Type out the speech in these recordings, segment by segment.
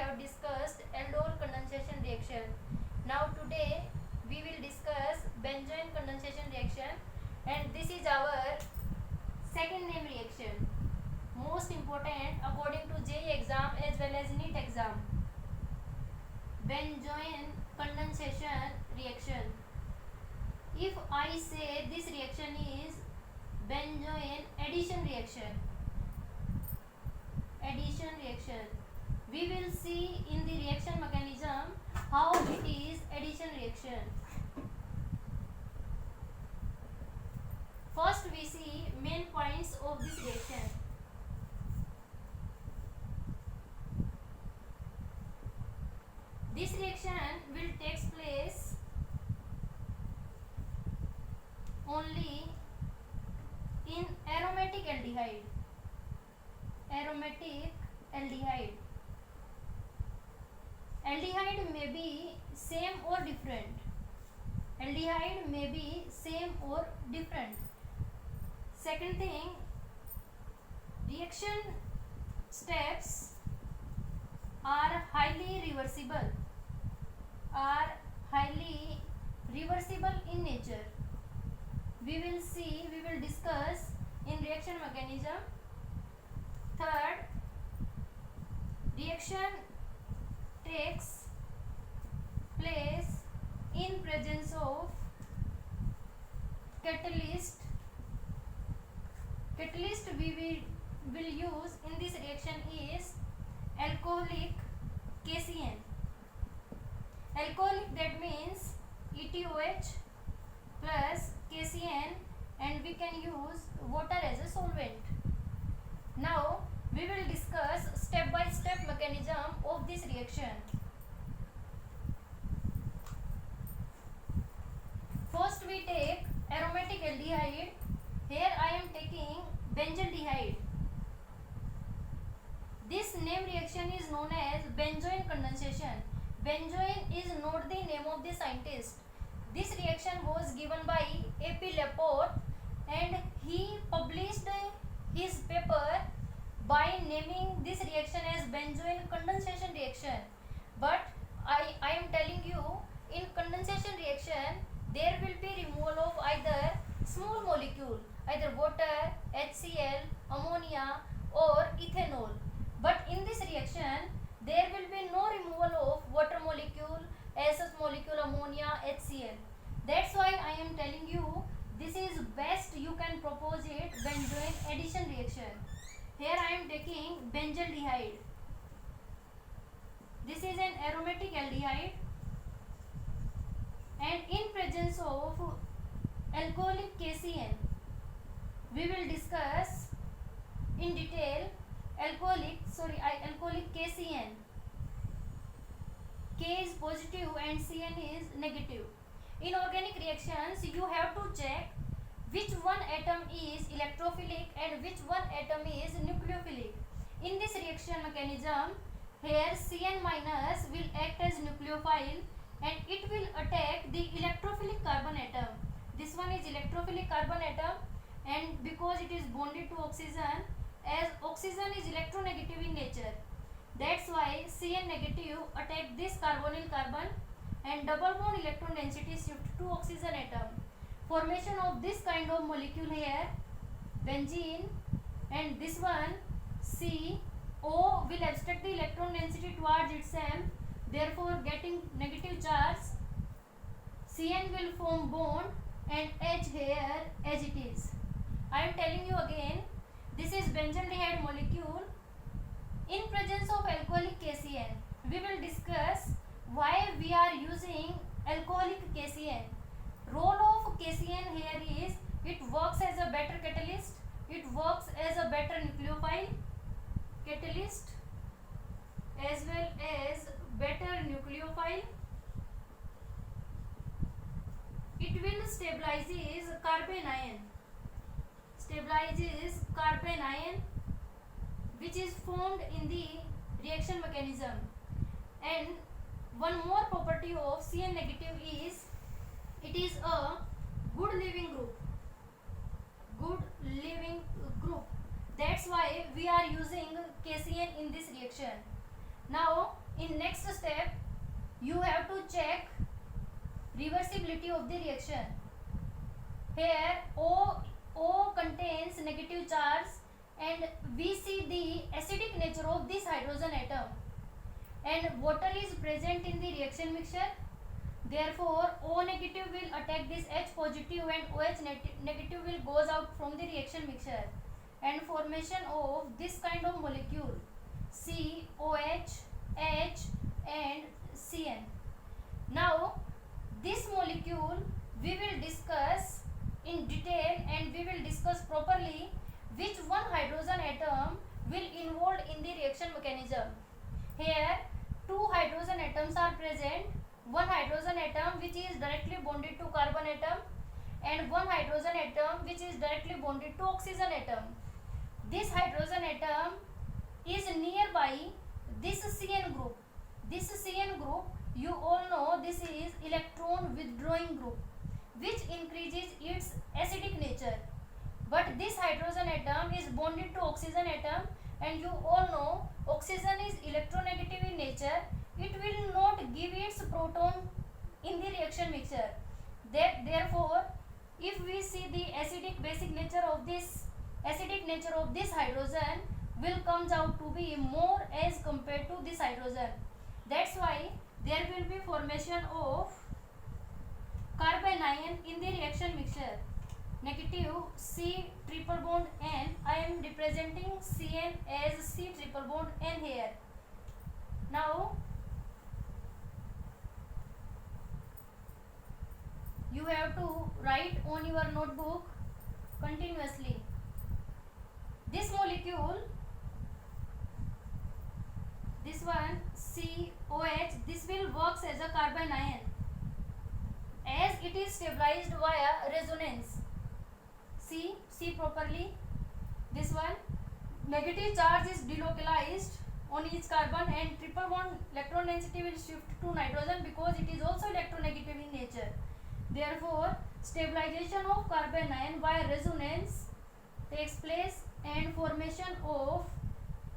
have discussed aldol condensation reaction. Now today we will discuss benzoin condensation reaction, and this is our second name reaction. Most important according to JEE exam as well as NEET exam. Benzoin condensation reaction. If I say this reaction is benzoin addition reaction, we will see in the reaction mechanism how it is addition reaction. First we see main points of this reaction. This reaction will take place only in aromatic aldehyde. Aldehyde may be same or different. Second thing, reaction steps are highly reversible in nature. We will discuss in reaction mechanism. Third, reaction takes place in presence of catalyst. Catalyst we will use in this reaction is alcoholic KCN. Alcoholic, that means ETOH plus KCN, and we can use water as a solvent. Now we will discuss step by step mechanism of this reaction. First we take aromatic aldehyde. Here I am taking benzaldehyde. This name reaction is known as benzoin condensation. Benzoin is not the name of the scientist. This reaction was given by A.P. Laporte, and he published his paper by naming this reaction as benzoin condensation reaction. But I am telling you, in condensation reaction there will be removal of either small molecule, either water, HCl, ammonia or ethanol. But in this reaction there will be no removal of water molecule, SS molecule, ammonia, HCl. That's why I am telling you this is best you can propose it benzoin addition reaction. Here I am taking benzaldehyde. This is an aromatic aldehyde, and in presence of alcoholic KCN, we will discuss in detail alcoholic KCN. K is positive and CN is negative. In organic reactions you have to check which one atom is electrophilic and which one atom is nucleophilic. In this reaction mechanism, here Cn minus will act as nucleophile and it will attack the electrophilic carbon atom. This one is electrophilic carbon atom, and because it is bonded to oxygen, as oxygen is electronegative in nature, that's why Cn negative attack this carbonyl carbon and double bond electron density shift to oxygen atom. Formation of this kind of molecule here, benzene, and this one CO will abstract the electron density towards itself, therefore getting negative charge. Cn will form bond and H here as it is. I am telling you again, this is benzaldehyde molecule in presence of alcoholic KCN. We will discuss why we are using alcoholic KCN. Role of KCN here is it works as a better catalyst, it works as a better nucleophile catalyst as well as better nucleophile. It will stabilizes carbon ion which is formed in the reaction mechanism. And one more property of Cn negative is it is a good leaving group. That's why we are using KCN in this reaction. Now In next step, you have to check reversibility of the reaction. Here O contains negative charge and we see the acidic nature of this hydrogen atom, and water is present in the reaction mixture. Therefore O negative will attack this H positive and OH negative will goes out from the reaction mixture, and formation of this kind of molecule COH, H and Cn. Now this molecule we will discuss in detail and we will discuss properly which one hydrogen atom will involved in the reaction mechanism. Here two hydrogen atoms are present. One hydrogen atom which is directly bonded to carbon atom and one hydrogen atom which is directly bonded to oxygen atom. This hydrogen atom is nearby this Cn group. This Cn group, you all know, this is electron withdrawing group which increases its acidic nature. But this hydrogen atom is bonded to oxygen atom, and you all know oxygen is electronegative in nature. It will not give its proton in the reaction mixture. Therefore, if we see the acidic basic nature of this hydrogen will comes out to be more as compared to this hydrogen. That's why there will be formation of carbon ion in the reaction mixture. Negative C triple bond N. I am representing Cn as C triple bond N here. Now you have to write on your notebook continuously. This molecule, this one COH, this will works as a carbon ion as it is stabilized via resonance. See properly. This one negative charge is delocalized on each carbon and triple bond electron density will shift to nitrogen because it is also electronegative in nature. Therefore, stabilization of carbon ion via resonance takes place and formation of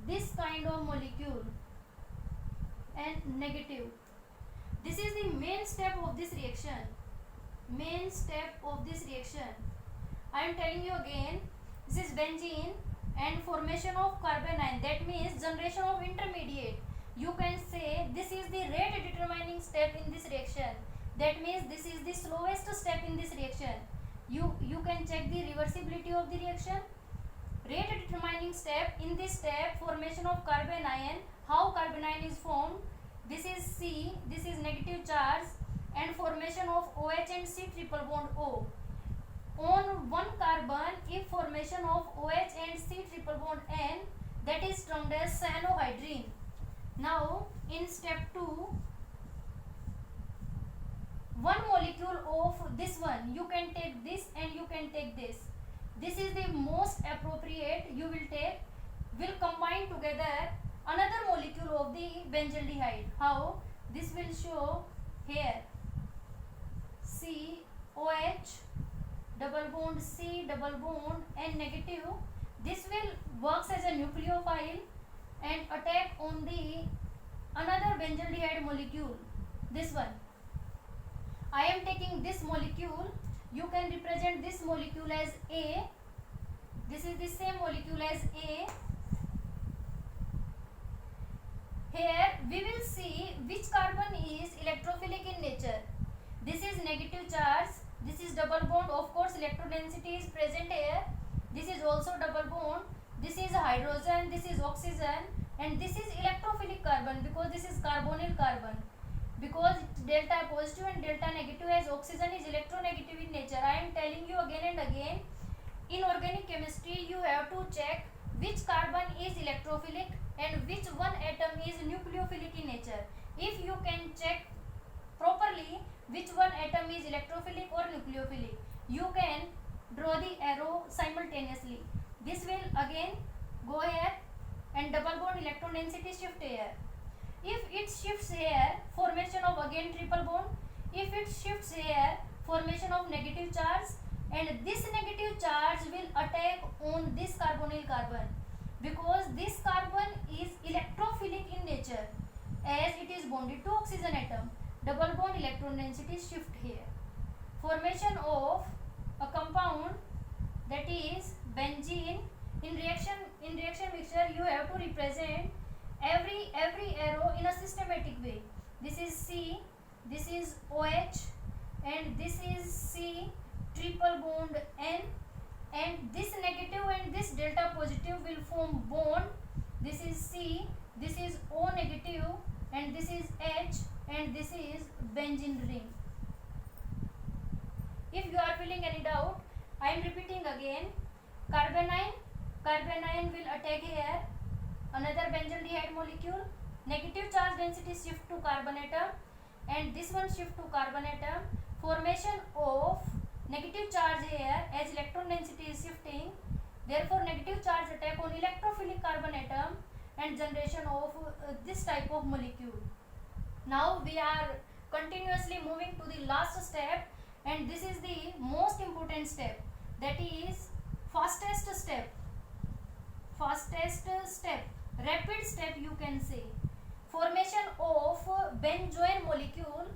this kind of molecule and negative. This is the main step of this reaction. I am telling you again, this is benzene and formation of carbon ion, that means generation of intermediate. You can say this is the rate determining step in this reaction. That means this is the slowest step in this reaction. You can check the reversibility of the reaction. Rate determining step, in this step formation of carbon ion. How carbon ion is formed? This is C, this is negative charge and formation of OH and C triple bond O. On one carbon, if formation of OH and C triple bond N, that is termed as cyanohydrine. Now in step 2, one molecule of this one, you can take this and you can take this. This is the most appropriate you will take, will combine together another molecule of the benzaldehyde. How? This will show here. COH double bond C double bond and negative. This will works as a nucleophile and attack on the another benzaldehyde molecule. This one. I am taking this molecule. You can represent this molecule as A. This is the same molecule as A. Here we will see which carbon is electrophilic in nature. This is negative charge. This is double bond. Of course, electrodensity is present here. This is also double bond. This is hydrogen. This is oxygen. And this is electrophilic carbon because this is carbonyl carbon. Because delta positive and delta negative, as oxygen is electronegative in nature. I am telling you again and again, in organic chemistry you have to check which carbon is electrophilic and which one atom is nucleophilic in nature. If you can check properly which one atom is electrophilic or nucleophilic, you can draw the arrow simultaneously. This will again go here and double bond electron density shift here. If it shifts here, formation of again triple bond. If it shifts here, formation of negative charge, and this negative charge will attack on this carbonyl carbon because this carbon is electrophilic in nature. as it is bonded to oxygen atom. Double bond electron density shift here. Formation of a compound, that is benzene. In reaction mixture, you have to represent every arrow in a systematic way. This is C, this is OH, and this is C triple bond N, and this negative and this delta positive will form bond. This is C, this is O negative, and this is H, and this is benzene ring. If you are feeling any doubt, I am repeating again. Carbanion will attack here another benzaldehyde molecule. Negative charge density shift to carbon atom, and this one shift to carbon atom. Formation of negative charge here, as electron density is shifting, therefore negative charge attack on electrophilic carbon atom and generation of this type of molecule. Now we are continuously moving to the last step, and this is the most important step, that is fastest step, rapid step you can say. Formation of benzoene molecule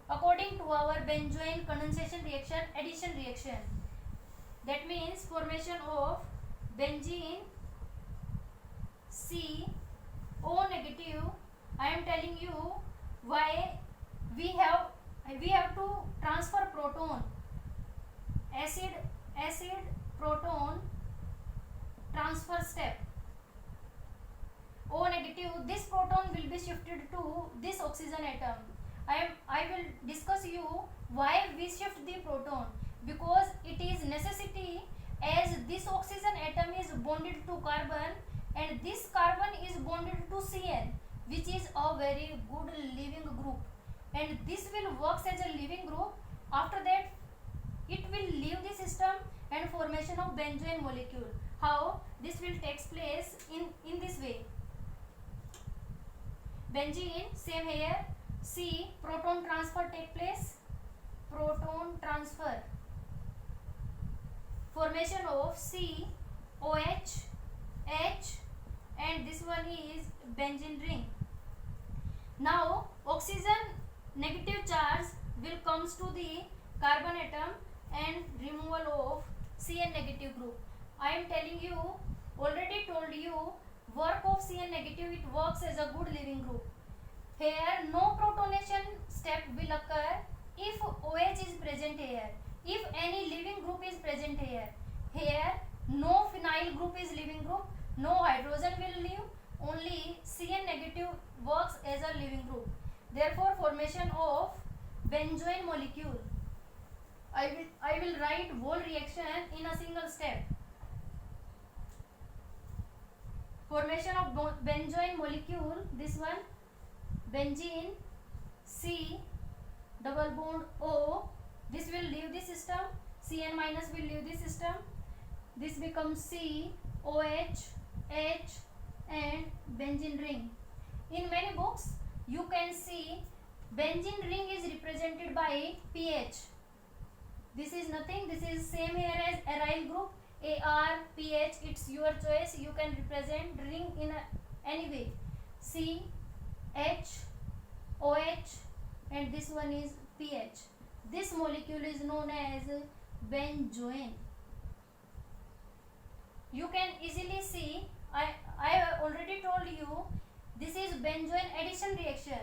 according to our benzoene condensation reaction, addition reaction. That means formation of benzene C O negative. I am telling you why we have to transfer proton. Acid proton transfer step. O negative, this proton will be shifted to this oxygen atom. I will discuss you why we shift the proton, because it is necessity, as this oxygen atom is bonded to carbon and this carbon is bonded to Cn, which is a very good living group, and this will work as a living group. After that it will leave the system and formation of benzoene molecule. How this will takes place in this way. Benzene, same here. C, proton transfer take place. Proton transfer. Formation of C, OH, H, and this one is benzene ring. Now oxygen negative charge will comes to the carbon atom and removal of Cn negative group. I am telling you, already told you, work of Cn negative, it works as a good living group. Here no protonation step will occur if OH is present here. If any living group is present here, no phenyl group is living group, no hydrogen will leave, only Cn negative works as a living group. Therefore formation of benzoene molecule. I will write whole reaction in a single step. Formation of benzoene molecule, this one, benzene C double bond O, this will leave the system, Cn minus will leave the system, this becomes C, OH, H, and benzene ring. In many books you can see benzene ring is represented by pH. This is nothing, this is same here as aryl group, AR, pH, it's your choice. You can represent ring in any way. C, H, OH, and this one is pH. This molecule is known as benzoene. You can easily see, I already told you, this is benzoene addition reaction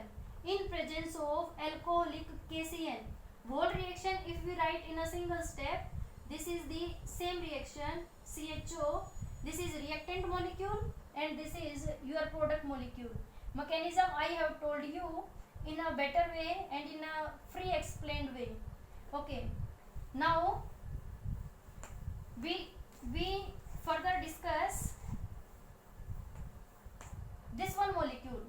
in presence of alcoholic KCN. Whole reaction if we write in a single step, this is the same reaction, CHO, this is reactant molecule and this is your product molecule. Mechanism I have told you in a better way and in a free explained way. Okay, now we further discuss this one molecule.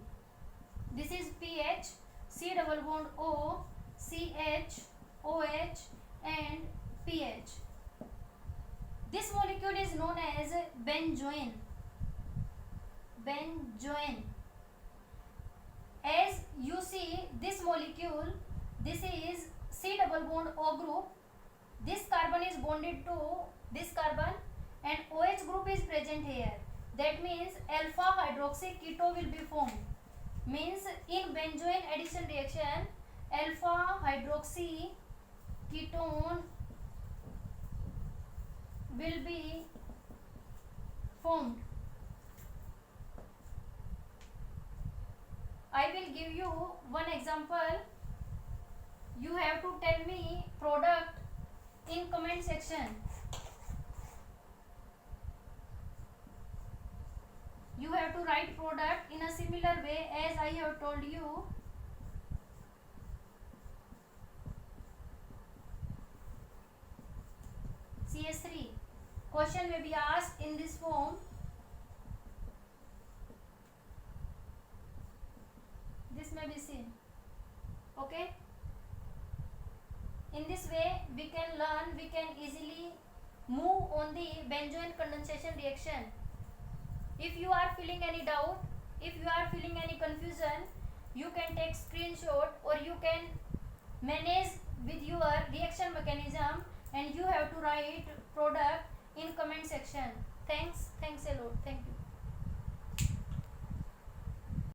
This is pH, C double bond O, CH, OH, and pH. This molecule is known as benzoene. Benzoene. As you see this molecule, this is C double bond O group. This carbon is bonded to this carbon and OH group is present here. That means alpha hydroxy keto will be formed. means in benzoin addition reaction alpha hydroxy ketone will be formed. I will give you one example. You have to tell me product in comment section. You have to write product in a similar way as I have told you. CS3 question may be asked in this form. This may be seen. Okay, in this way we can learn, we can easily move on the benzoin condensation reaction. If you are feeling any doubt, if you are feeling any confusion, you can take screenshot or you can manage with your reaction mechanism, and you have to write product in comment section. Thanks a lot. Thank you.